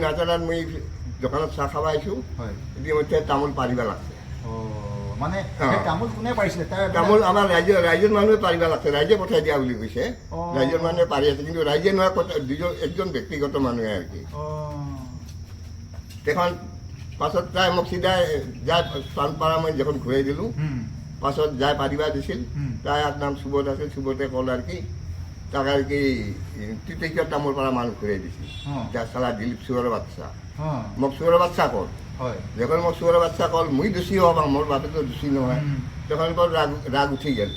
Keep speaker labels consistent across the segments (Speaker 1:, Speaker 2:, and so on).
Speaker 1: নাজানাত মই দোকানত চাহ খাব আহিছোঁ ইতিমধ্যে তামোল পাৰিব লাগছে
Speaker 2: মানে তামোল কোনে পাৰিছিলে
Speaker 1: তামোল আমাৰ ৰাইজৰ মানুহে পাৰিব লাগছে ৰাইজে পঠাই দিয়া বুলি কৈছে ৰাইজৰ মানুহে পাৰি আছে কিন্তু ৰাইজে নহয় একজন ব্যক্তিগত মানুহে আৰু কি তেখন পাছত তাই মোক চিধাই যাই পানপাৰা মই যখন ঘূৰাই দিলোঁ পাছত যাই পাৰিবা দিছিল তাই নাম সুবোধ আছিল সুবোধে ক'ল আৰু কি তাক আর কি তৃতীয় তামোল পাড়া মানুষ ঘুরে দিছি যা সালা দিলীপ সুরের বাচ্চা মোক সুরের বাচ্চা কল যখন মোক সুরের বাচ্চা কল মুই দোষী হব মোর বাপে তো দোষী নহয় তখন পর রাগ উঠি গেল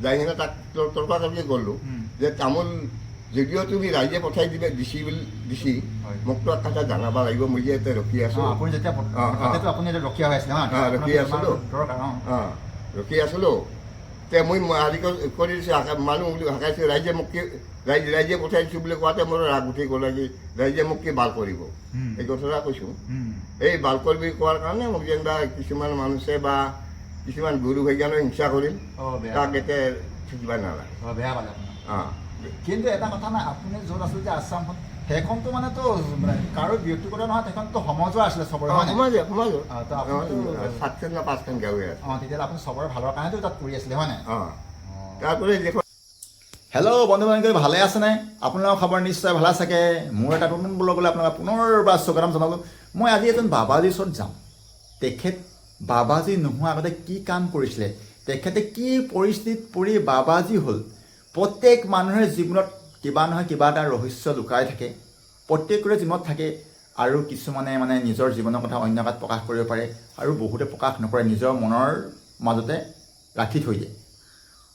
Speaker 1: যাই কিনে তাক তর্কাতর্কি করলো যে তামোল যদিও তুমি রাইজে পঠাই দিবে দিছি মোক তো কথা জানাব লাগিব মই যে এতিয়া ৰখি আছো ৰখি আছিলো তে মই হেৰি কৰি দিছোঁ মানুহ হাকাইছোঁ ৰাইজে মোক কি ৰাইজে পঠাই দিছোঁ বুলি কোৱাতে মোৰ ৰাগ উঠি গ'ল কি ৰাইজে মোক কি বাল কৰিব এই কথাটা কৈছোঁ এই বাল কৰিবি কোৱাৰ কাৰণে মোক যেনিবা কিছুমান মানুহে বা কিছুমান গুৰু ভাইজানে হিংসা কৰিল তাক এতিয়া থাকিব নালাগে
Speaker 2: বেয়া পালে কিন্তু এটা কথা নাই আপুনি য'ত আছিল যে আছামখন সেইখনতো মানে তো কাৰো ব্যক্তিগত নহয় সেইখনতো সমাজৰ আছিলে চবৰে
Speaker 1: সাতখন না পাঁচখন গাঁৱে আছে
Speaker 2: তেতিয়াহ'লে আপুনি চবৰে ভালৰ কাৰণেতো তাত কৰি আছিলে হয় নাই
Speaker 1: তাৰপৰা
Speaker 2: হেল্ল' বন্ধু বান্ধৱী ভালে আছেনে আপোনালোকৰ খবৰ নিশ্চয় ভালে চাগে মোৰ এটা নতুন ব্লগলৈ আপোনালোকে পুনৰবাৰ স্বাগতম জনালোঁ মই আজি এজন বাবাজীৰ ওচৰত যাম তেখেত বাবাজী নোহোৱা আগতে কি কাম কৰিছিলে তেখেতে কি পৰিস্থিতিত পৰি বাবাজী হ'ল প্ৰত্যেক মানুহৰ জীৱনত কিবা নহয় কিবা এটা ৰহস্য লুকাই থাকে প্ৰত্যেকৰে জীৱনত থাকে আৰু কিছুমানে মানে নিজৰ জীৱনৰ কথা অন্য কাত প্ৰকাশ কৰিব পাৰে আৰু বহুতে প্ৰকাশ নকৰে নিজৰ মনৰ মাজতে ৰাখি থৈ দিয়ে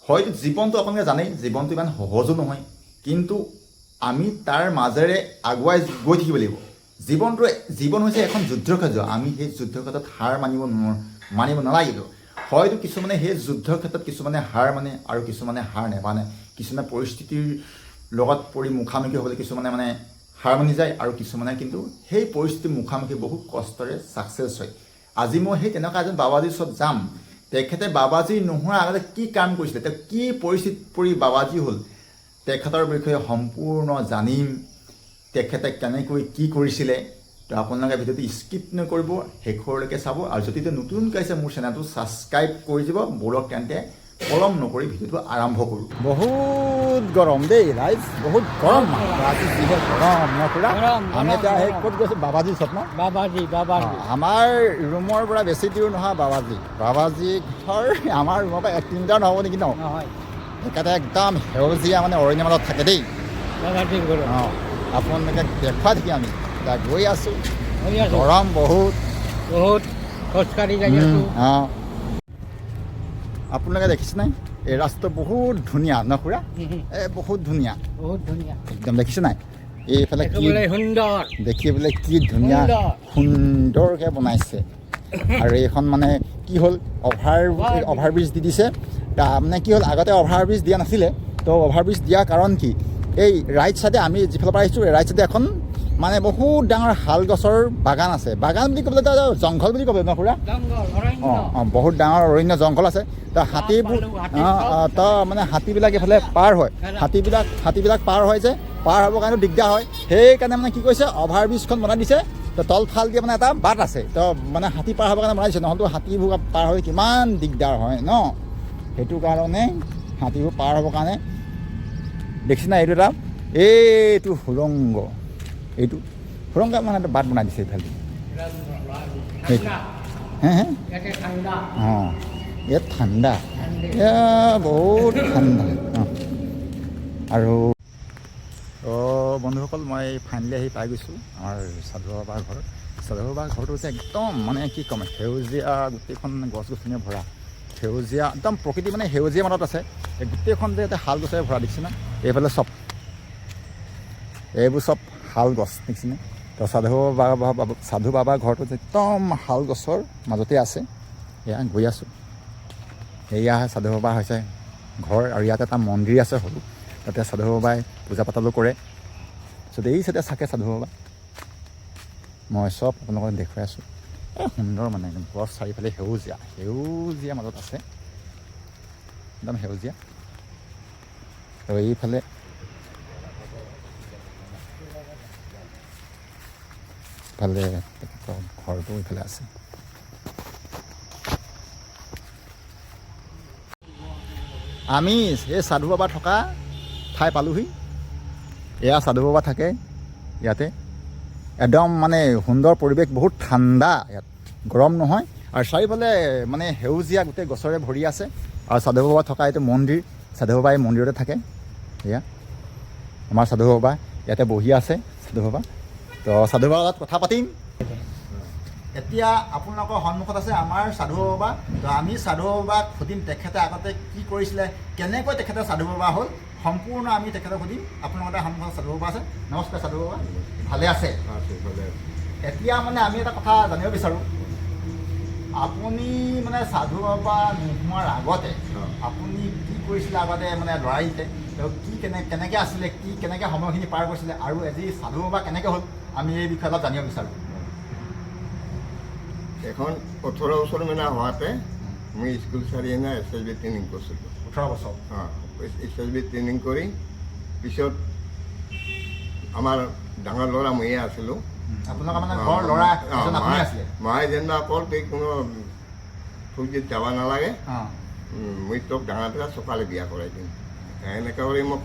Speaker 2: হয়তো জীৱনটো আপোনালোকে জানেই জীৱনটো ইমান সহজো নহয় কিন্তু আমি তাৰ মাজেৰে আগুৱাই গৈ থাকিব লাগিব জীৱন হৈছে এখন যুদ্ধক্ষেত্ৰ আমি সেই যুদ্ধক্ষেত্ৰত হাৰ মানিব নালাগিব হয়তো কিছুমানে সেই যুদ্ধৰ ক্ষেত্ৰত কিছুমানে হাৰ মানে আৰু কিছুমানে হাৰ নেমানে কিছুমানে পৰিস্থিতিৰ লগত পৰি মুখামুখি হ'বলৈ কিছুমানে মানে হাৰ মানি যায় আৰু কিছুমানে কিন্তু সেই পৰিস্থিতিৰ মুখামুখি বহুত কষ্টৰে ছাকচেছ হয় আজি মই সেই তেনেকুৱা এজন বাবাজীৰ ওচৰত যাম তেখেতে বাবাজী নোহোৱাৰ আগতে কি কাম কৰিছিলে তেওঁ কি পৰিস্থিতিত পৰি বাবাজী হ'ল তেখেতৰ বিষয়ে সম্পূৰ্ণ জানিম তেখেতে কেনেকৈ কি কৰিছিলে তো আপোনালোকে ভিডিঅ'টো স্কিপ নকৰিব শেষলৈকে চাব আৰু যদি নতুনকৈ আছে মোৰ চেনেলটো ছাবস্ক্ৰাইব কৰি দিব বলক তেন্তে পলম নকৰি ভিডিঅ'টো আৰম্ভ কৰোঁ বহুত গৰম দেই ৰাইজ বহুত গৰম আজি যিহে গৰম নকৰা আমি এতিয়া সেই ক'ত গৈছোঁ বাবাজীৰ ওচৰত ন বাবাজী আমাৰ ৰুমৰ পৰা বেছি দূৰ নহয় বাবাজী ঘৰ আমাৰ ৰুমৰ পৰা 1 কিলোমিটাৰ নহ'ব নেকি ন সেইকাৰণে একদম সেউজীয়া মানে অৰণ্যৰ মাজত থাকে দেই অঁ আপোনালোকে দেখুৱাই থাকি আমি এতিয়া গৈ আছোঁ গৰম বহুত খোজকাঢ়ি যাই আছোঁ অঁ আপোনালোকে দেখিছে নাই এই ৰাস্তা বহুত ধুনীয়া ন খুৰা বহুত ধুনীয়া একদম দেখিছে নাই এইফালে কি দেখিবলৈ কি ধুনীয়া সুন্দৰকৈ বনাইছে আৰু এইখন মানে কি হ'ল অভাৰব্ৰিজ দি দিছে মানে কি হ'ল আগতে অভাৰব্ৰিজ দিয়া নাছিলে তো অভাৰব্ৰিজ দিয়াৰ কাৰণ কি এই ৰাইট চাইডে আমি যিফালৰ পৰা আহিছোঁ ৰাইট চাইডে এখন মানে বহুত ডাঙৰ শাল গছৰ বাগান আছে বাগান বুলি ক'বলৈ জংঘল বুলি ক'বলৈ ন খুৰা অঁ বহুত ডাঙৰ অৰণ্য জংঘল আছে তো হাতীবোৰ তো মানে হাতীবিলাক এইফালে পাৰ হয় হাতীবিলাক পাৰ হয় যে পাৰ হ'বৰ কাৰণে দিগদাৰ হয় সেইকাৰণে মানে কি কৈছে অভাৰব্ৰিজখন বনাই দিছে তো তলফাল দিয়ে মানে এটা বাট আছে তো মানে হাতী পাৰ হ'বৰ কাৰণে বনাই দিছে নহ'লেতো হাতীবোৰ পাৰ হৈ কিমান দিগদাৰ হয় ন সেইটো কাৰণে হাতীবোৰ পাৰ হ'বৰ কাৰণে দেখিছে না এইটো সুৰংগ মানে এটা বাট বনাই দিছে এইফালে অঁ ইয়াত ঠাণ্ডা বহুত ঠাণ্ডা আৰু বন্ধুসকল মই ফাইনেলি আহি পাই গৈছোঁ আমাৰ সাধু বাবাৰ ঘৰটো হৈছে একদম মানে কি ক'ম সেউজীয়া গোটেইখন গছ গছনিৰে ভৰা সেউজীয়া একদম প্ৰকৃতি মানে সেউজীয়া মাজত আছে গোটেইখন যে এটা শাল গছেৰে ভৰা দেখিছেনে এইফালে এইবোৰ চব শাল গছ দেখিছেনে তো সাধু বাবাৰ ঘৰটো একদম শাল গছৰ মাজতে আছে এয়া গৈ আছোঁ এয়া সাধু বাবা হৈছে ঘৰ আৰু ইয়াত এটা মন্দিৰ আছে সৰু তাতে সাধু বাবাই পূজা পাতলো কৰে তাৰপিছত এই চাইডে চাকে সাধু বাবা মই চব আপোনালোকক দেখুৱাই আছোঁ সুন্দৰ মানে গছ চাৰিওফালে সেউজীয়া মাজত আছে একদম সেউজীয়া আৰু এইফালে ইফালে তেখেতৰ ঘৰটো ইফালে আছে। আমি এই সাধু বাবা থকা ঠাই পালোহি। এয়া সাধু বাবা থাকে ইয়াতে। একদম মানে সুন্দৰ পৰিৱেশ, বহুত ঠাণ্ডা ইয়াত, গৰম নহয়। আৰু চাৰিওফালে মানে সেউজীয়া গোটেই গছৰে ভৰি আছে। আৰু সাধু বাবা থকা এইটো মন্দিৰ, সাধু বাবা এই মন্দিৰতে থাকে। এয়া আমাৰ সাধু বাবা ইয়াতে বহি আছে, সাধু বাবা। তো সাধু বাবাৰ লগত কথা পাতিম। এতিয়া আপোনালোকৰ সন্মুখত আছে আমাৰ সাধু বাবা। তো আমি সাধু বাবাক সুধিম তেখেতে আগতে কি কৰিছিলে, কেনেকৈ তেখেতে সাধু বাবা হ'ল, সম্পূৰ্ণ আমি তেখেতক সুধিম। আপোনালোকৰ সন্মুখত সাধু বাবা আছে। নমস্কাৰ সাধু বাবা, ভালে আছে? এতিয়া মানে আমি এটা কথা জানিব বিচাৰোঁ, আপুনি মানে সাধু বাবা নোহোৱাৰ আগতে আপুনি কি কৰিছিলে আগতে, মানে ল'ৰাইতে কি কেনেকৈ আছিলে, কি কেনেকৈ সময়খিনি পাৰ কৰিছিলে, আৰু আজি সাধু বাবা কেনেকৈ হ'ল, আমি এই বিষয়ে অলপ জানিব বিচাৰোঁ।
Speaker 1: এখন 18 বছৰ মানে হোৱাতে মই স্কুল চাৰি এনে SSB ট্ৰেইনিং কৰিছিলোঁ।
Speaker 2: 18 বছৰ?
Speaker 1: SSB ট্ৰেইনিং কৰি পিছত আমাৰ ডাঙৰ ল'ৰা ময়ে আছিলোঁ।
Speaker 2: আপোনালোকৰ মানে ঘৰ ল'ৰা এজন আপুনি আছিলে?
Speaker 1: মায়ে যেনিবা অকল তই কোনো ফৌজিত যাব নালাগে, মই তোক ডাঙৰ পৰা চকালে বিয়া কৰাই দিম, এনেকৈ কৰি মোক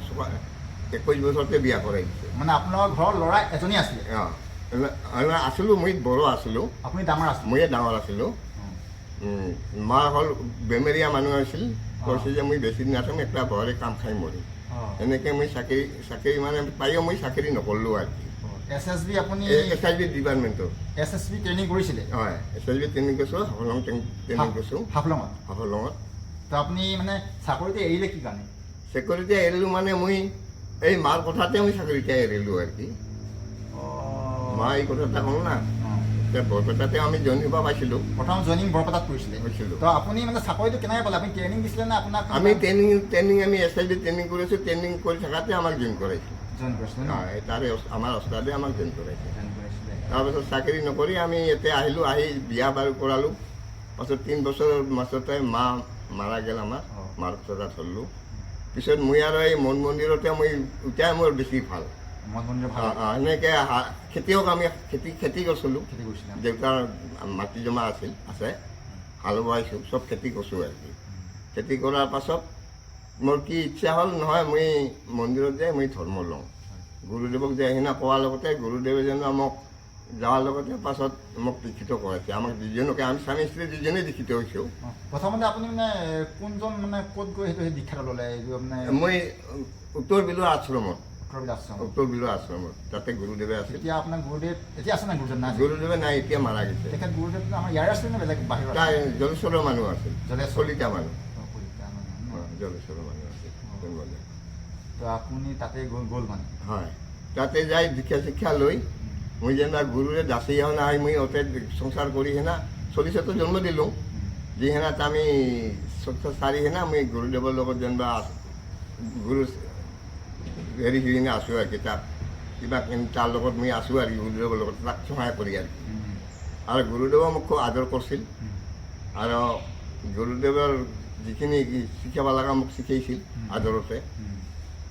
Speaker 1: 21 বছৰতে বিয়া কৰাই দিছে।
Speaker 2: মানে আপোনালোকৰ ঘৰৰ ল'ৰা এজনী আছিলে?
Speaker 1: আছিলোঁ, মই বড়ো আছিলোঁ।
Speaker 2: আপুনি ডাঙৰ আছিল?
Speaker 1: ময়ে ডাঙৰ আছিলোঁ। মা হ'ল বেমেৰীয়া মানুহ আছিল, কৈছে যে মই বেছি দিন আছোঁ, এটা ঘৰে কাম খাই মৰিম। এনেকৈ মই চাকৰি মানে পায়ো মই চাকৰি নকৰিলোঁ আৰু কি।
Speaker 2: SSB আপুনি?
Speaker 1: SSB ডিপাৰ্টমেণ্টৰ।
Speaker 2: SSB ট্ৰেইনিং কৰিছিলে?
Speaker 1: হয়, SSB ট্ৰেইনিং কৰিছোঁ, হাফলং ট্ৰেইনিং কৰিছোঁ। হাফলঙত।
Speaker 2: তো আপুনি মানে চাকৰিটো এৰিলে কি কাৰণে?
Speaker 1: চাকৰিতে এৰিলোঁ মানে মই এই মাৰ কথাতে মই চাকৰিতে এৰিলোঁ আৰু কি। মা এই কথা এটা ক'লোঁ না, এতিয়া বৰপেটাতে আমি জইন হ'ব পাইছিলোঁ।
Speaker 2: প্ৰথম জইনিং বৰপেটাত কৰিছিলে?
Speaker 1: কৰিছিলোঁ।
Speaker 2: তো আপুনি মানে চাকৰিটো কেনেকৈ পালে? আপুনি ট্ৰেইনিং দিছিলে নে আপোনাক?
Speaker 1: আমি আমি SSB ট্ৰেইনিং কৰিছোঁ, ট্ৰেইনিং কৰি থকাতে আমাক জইন কৰাইছিল।
Speaker 2: জইন কৰিছিলে?
Speaker 1: তাৰে আমাৰ ওস্তাদে আমাক জইন কৰাইছে। তাৰপাছত চাকৰি নকৰি আমি ইয়াতে আহিলোঁ, আহি বিয়া বাৰু কৰালোঁ। পাছত 3 বছৰৰ মাছতে মা মাৰা গ'ল আমাৰ, মাৰ চজা ধৰিলোঁ। পিছত মই আৰু এই মন মন্দিৰতে মই উঠাই মোৰ বেছি ভাল। সেনেকৈ খেতিয়ক, আমি খেতি কৰিছিলোঁ। দেউতাৰ মাটি জমা আছে, হাল বোৱাইছোঁ, চব খেতি কৰিছোঁ আৰু কি। খেতি কৰাৰ পাছত মোৰ কি ইচ্ছা হ'ল, নহয় মই মন্দিৰত যাই মই ধৰ্ম লওঁ। গুৰুদেৱক যে সিদিনা কোৱাৰ লগতে গুৰুদেৱে যেন মোক যোৱাৰ লগতে পাছত মোক দীক্ষিত কৰাইছে। আমাক দুজনকে, আমি স্বামী স্ত্ৰী দুজনেই দীক্ষিত হৈছোঁ।
Speaker 2: প্ৰথমতে আপুনি মানে কোনজন, মানে ক'ত গৈ সেইটো দীক্ষাটো ল'লে?
Speaker 1: মই উত্তৰ বিলৰ আশ্ৰমত।
Speaker 2: উত্তৰ বিলৰ
Speaker 1: আশ্ৰমত, তাতে গুৰুদেৱে আছিল।
Speaker 2: এতিয়া আপোনাৰ গুৰুদেৱ এতিয়া আছে না?
Speaker 1: গুৰুদেৱে নাই, এতিয়া মাৰা গৈছে।
Speaker 2: তেখেত গুৰুদেৱ আমাৰ ইয়াৰ আছিল নে বেলেগ বাহিৰত?
Speaker 1: জলেশ্বৰৰ মানুহ আছিল, কলিতা মানুহ, জলেশ্বৰৰ মানুহ আছিল।
Speaker 2: তো আপুনি তাতে গ'ল মানে? হয়,
Speaker 1: তাতে যাই দীক্ষা শিক্ষা লৈ মই যেনিবা গুৰুৰে দাসী হেনা আহি মই অতে সংসাৰ কৰি হেনা 40 জন্ম দিলোঁ। যি হেনা আমি 4 হেনা মই গুৰুদেৱৰ লগত যেনিবা গুৰু হেৰি সিদিনা আছোঁ আৰু কিতাপ কিবা তাৰ লগত মই আছোঁ আৰু গুৰুদেৱৰ লগত তাক সহায় কৰি আৰু গুৰুদেৱে মোক খুব আদৰ কৰিছিল। আৰু গুৰুদেৱৰ যিখিনি শিকাব লগা মোক শিকাইছিল, আদৰতে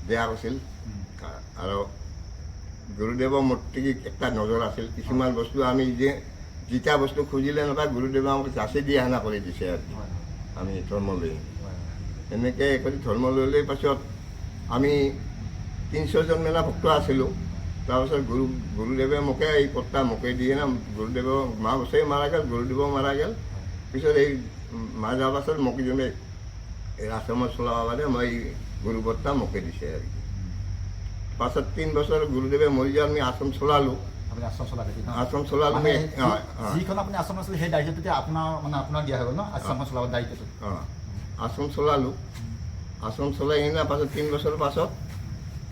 Speaker 1: বেয়া কৰিছিল। আৰু গুৰুদেৱৰ মূৰ্তি একটা নজৰ আছিল। কিছুমান বস্তু আমি যে যিটা বস্তু খুজিলে নাপায়, গুৰুদেৱে আমাক যাচি দিয়া হেনা কৰি দিছে আৰু আমি ধৰ্ম লৈ। এনেকৈ কৰি ধৰ্ম লৈ পাছত আমি 300জন মেলা ভক্ত আছিলোঁ। তাৰপাছত গুৰুদেৱে মোকে এই পত্তা মোকে দিয়ে না, গুৰুদেৱৰ মা বছৰে মাৰা গ'ল, গুৰুদেৱও মাৰা গ'ল। পিছত এই মা যোৱাৰ পাছত মোক যোনে এই আশ্ৰমত চলাব পাৰে, মই গুৰু বত্তা মোকে দিছে আৰু পাছত 3 বছৰ গুৰুদেৱে মৰি যোৱা আমি আশ্ৰম চলালোঁ। আশ্ৰম চলালোঁ।
Speaker 2: যিখন আপুনি আশ্ৰম আছিলে সেই দায়িত্বটো আপোনাক দিয়া হৈ গ'ল ন? আশ্ৰম চলাবৰ দায়িত্বটো?
Speaker 1: আশ্ৰম চলালোঁ। আশ্ৰম চলাই কিনে পাছত 3 বছৰৰ পাছত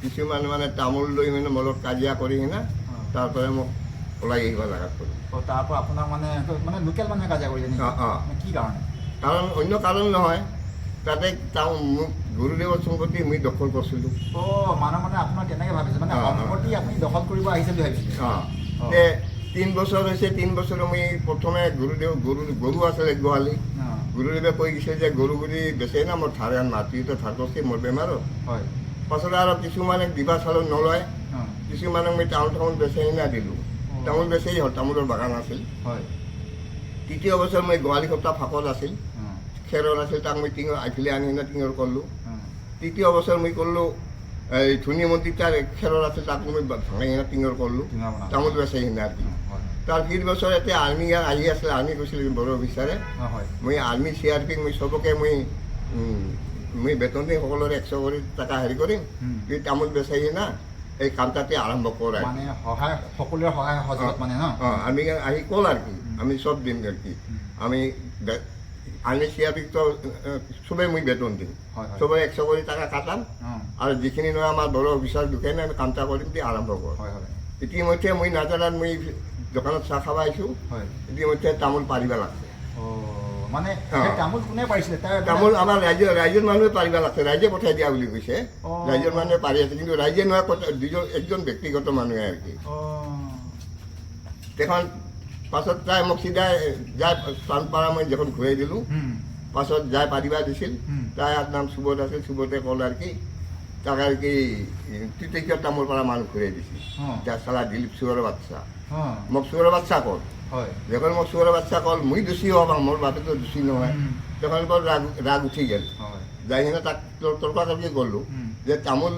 Speaker 1: কিছুমান মানে তামোল লৈ মানে মলত কাজিয়া কৰি কিনে তাৰপৰা মোক ওলাই আহিব লগাত কৰিলোঁ।
Speaker 2: তাৰপৰা আপোনাক মানে লোকেল মানুহে কাজিয়া কৰিলে নেকি? কি কাৰণে?
Speaker 1: কাৰণ অন্য কাৰণ নহয়, তাতে মোক গুৰুদেৱৰ সম্পত্তি মই দখল কৰিছিলোঁ।
Speaker 2: মানে আপোনাক কেনেকৈ ভাবিছে, মানে সম্পত্তি আপুনি দখল কৰিব আহিছে বুলি ভাবিছিলে?
Speaker 1: 3 বছৰ হৈছে, 3 বছৰ মই প্ৰথমে গৰু আছিলে গোহালি, গুৰুদেৱে কৈ গৈছে যে গৰু গুৰি বেচে না, মোৰ ধাৰ মাটিটো ধাৰ কৰিছে মোৰ বেমাৰত। পাছত আৰু কিছুমানে দিবা চালত নলয়, কিছুমানক মই টাউন বেচি না দিলোঁ। তামোল বেচেই হ'ল, তামোলৰ বাগান আছিল।
Speaker 2: হয়
Speaker 1: তৃতীয় বছৰ মই গোৱালি সপ্তাহ ফাকত আছিল, খেৰৰ আছিল, তাক মই টিঙৰ আইফিলে আনি কিনে টিঙৰ কৰিলোঁ। তৃতীয় বছৰ মই কৰিলোঁ এই ধনী মন্দিৰ তাৰ খেৰৰ আছিল, তাক মই ভাঙি কিনে টিঙৰ কৰিলোঁ, তামোল বেচে কিনে আৰু কি। তাৰ ফিৰ বছৰ এতিয়া আৰ্মি আহি আছিলে, আৰ্মি কৈছিল বড়ো অফিচাৰে, মই আৰ্মি CRP মই চবকে মই বেতন দিম, সকলোৰে 100 কৰি টকা হেৰি কৰিম, তুই তামোল বেচাই কিনে এই কাম তাতে আৰম্ভ কৰা।
Speaker 2: মানে সহায়, সকলোৰে সহায় সহযোগত মানে ন?
Speaker 1: আমি আহি ক'ল আৰু কি, আমি চব দিম আৰু কি। আমি আৰ্মি CRPক তো চবেই মই বেতন দিম, চবৰে 100 কৰি টকা কাটাম, আৰু যিখিনি নহয় আমাৰ বড়ো অফিচাৰ দুখেনে আমি কামটা কৰিম দি আৰম্ভ কৰোঁ। ইতিমধ্যে মই নাজানাত মই দোকানত চাহ খাব আহিছোঁ, ইতিমধ্যে তামোল পাৰিব লাগছে।
Speaker 2: মানে তামোল কোনে পাৰিছিলে?
Speaker 1: তামোল আমাৰ ৰাইজৰ মানুহে পাৰিব লাগছে, ৰাইজে পঠাই দিয়া বুলি কৈছে। ৰাইজৰ মানুহে পাৰি আছে, কিন্তু ৰাইজে নহয় একজন ব্যক্তিগত মানুহে আৰু কি। তেখন পাছত তাই মোক চিধাই যাই চানপাৰা মই যখন ঘূৰাই দিলোঁ, পাছত যাই পাৰিবা দিছিল, তাইৰ নাম সুবোধ আছিল, সুবোধে ক'ল আৰু কি তাক আৰু কি তৃতীয় তামোল পৰা মানুহ ঘূৰাই দিছিল, যাৰ চালা দিলীপ চুৰৰ বাচ্চা। মোক চুৰৰ বাচ্চা ক'ল, যখন মোক চুৰৰ বাচ্চা ক'ল, মই দোষী হ'ব পাৰোঁ, মোৰ বাপেতো দোষী নহয়। তখন বৰ ৰাগ উঠি গ'ল, যাই কিনে তাক তৰ্কাতৰ্কি কৰিলোঁ যে তামোল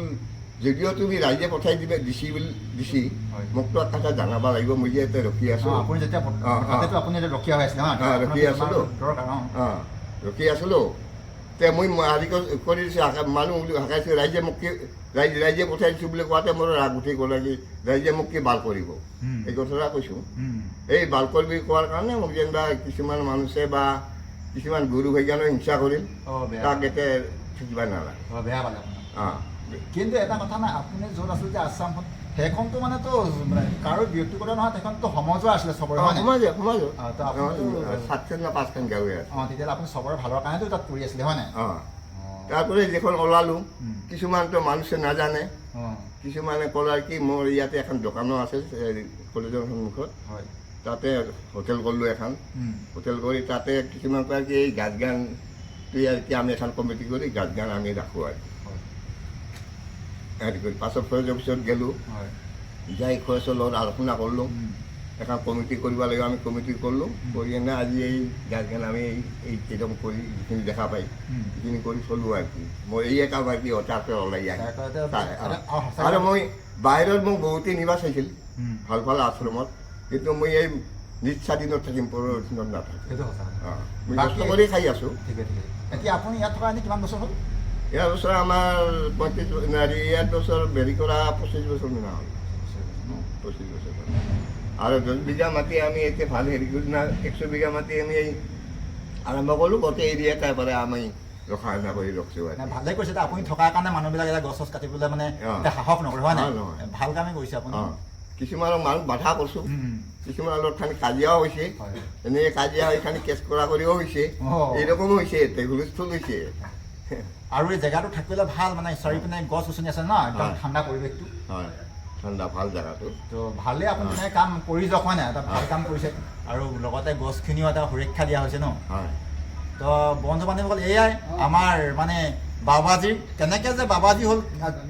Speaker 1: যদিও তুমি ৰাইজে পঠাই দিছি মোকতো এটা জনাব লাগিব, মই যে এতিয়া ৰখি আছোঁ। ৰখি আছিলোঁ, তে মই হেৰি কৰি দিছোঁ, মানুহ হাঁকাইছোঁ, ৰাইজে মোক কি ৰাইজে পঠাই দিছোঁ বুলি কোৱাতে মোৰ ৰাগ উঠি গ'লে কি ৰাইজে মোক কি বাল কৰিব, এই কথাটা কৈছোঁ। এই বাল কৰিবি কোৱাৰ কাৰণে মোক যেনিবা কিছুমান মানুহে বা কিছুমান গুৰু ভাইজানে হিংসা কৰিল, তাক এতিয়া থাকিব নালাগে।
Speaker 2: কিন্তু এটা কথা নাই, আপুনি য'ত আছিল যে আছামখন, সেইখনতো মানেতো কাৰো ব্যক্তিগত নহয়, সেইখনতো সমাজৰ আছিলে চবৰে। তেতিয়াহ'লে আপুনি চবৰে ভালৰ কাৰণেতো তাত কৰি আছিলে হয় নাই?
Speaker 1: তাৰপৰা যিখন ওলালোঁ, কিছুমানতো মানুহে নাজানে, কিছুমানে ক'লে কি মোৰ ইয়াতে এখন দোকানো আছে কলেজৰ সন্মুখত, তাতে হোটেল কৰিলোঁ এখন, হোটেল কৰি তাতে কিছুমান কয় কি এই গাছ গানটো আৰু কি আমি এখন কমিটি কৰি গাছ গান আমি ৰাখোঁ আৰু হেৰি কৰি। পাছত ফৰেষ্ট অফিচত গ'লোঁ, যাই ফৰেষ্টৰ লগত আলোচনা কৰিলোঁ, এখন কমিটি কৰিব লাগিব, আমি কমিটি কৰিলোঁ, কৰি কিনে আজি এই গাছ গান আমি এই কেইদম কৰি যিখিনি দেখা পাই সেইখিনি কৰি চলোঁ আৰু কি। মই এই কাম আৰু কি হঠাৎ ওলাই আহি আৰু মই বাহিৰত মোক বহুতেই নিবা চাইছিল ভাল ভাল আশ্ৰমত, কিন্তু মই এই নিজ স্বাধীনত থাকিম, পৰদিনত নাথাকিম। মই কষ্ট কৰি খাই আছোঁ।
Speaker 2: এতিয়া আপুনি ইয়াত থকা এনে কিমান বছৰ হ'ল?
Speaker 1: ইয়াৰ বছৰ আমাৰ 35 ইয়াত বছৰ হেৰি কৰা 25 বছৰ মিনা হ'ল, 25 বছৰ। আৰু 10 বিঘা মাটি আমি এতিয়া ভাল হেৰি কৰি না 100 বিঘা মাটি আমি এই আৰম্ভ কৰিলোঁ, গোটেই এৰিয়া তাৰপৰা আমি ৰখা মেলা কৰি ৰখিছোঁ।
Speaker 2: ভালে কৰিছে, আপুনি থকাৰ কাৰণে মানুহবিলাক এতিয়া গছ চছ কাটিবলৈ মানে সাহস নকৰে হয় নাই? ভাল কামেই কৰিছে আপুনি।
Speaker 1: কিছুমানক মানুহ বাধা কৰিছোঁ, কিছুমানৰ লগত খানি কাজিয়াও হৈছে, এনেকৈ কাজিয়া হৈ খানি কেছ কৰা কৰিও হৈছে, এইৰকমো হৈছে, হুলস্থুল হৈছে।
Speaker 2: আৰু এই জেগাটো থাকিলে ভাল, মানে চাৰিওপিনে গছ গছনি আছে ন, একদম ঠাণ্ডা পৰিৱেশটো।
Speaker 1: হয়, ঠাণ্ডা ভাল জেগাটো।
Speaker 2: তো ভালেই আপুনি তেনেকৈ কাম কৰি যাওক হয় নাই, এটা ভাল কাম কৰিছে, আৰু লগতে গছখিনিও এটা সুৰক্ষা দিয়া হৈছে ন। তো বন্ধু বান্ধৱীসকল, এয়াই আমাৰ মানে বাবাজীৰ কেনেকৈ যে বাবাজী হ'ল,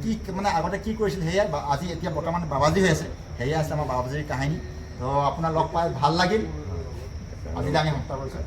Speaker 2: কি মানে আগতে কি কৰিছিল সেয়াই আজি এতিয়া বৰ্তমান বাবাজী হৈ আছে, সেয়াই আছে আমাৰ বাবাজীৰ কাহিনী। তো আপোনাৰ লগ পাই ভাল লাগিল, আজিলৈ আমি সমাপ্ত কৰিছোঁ।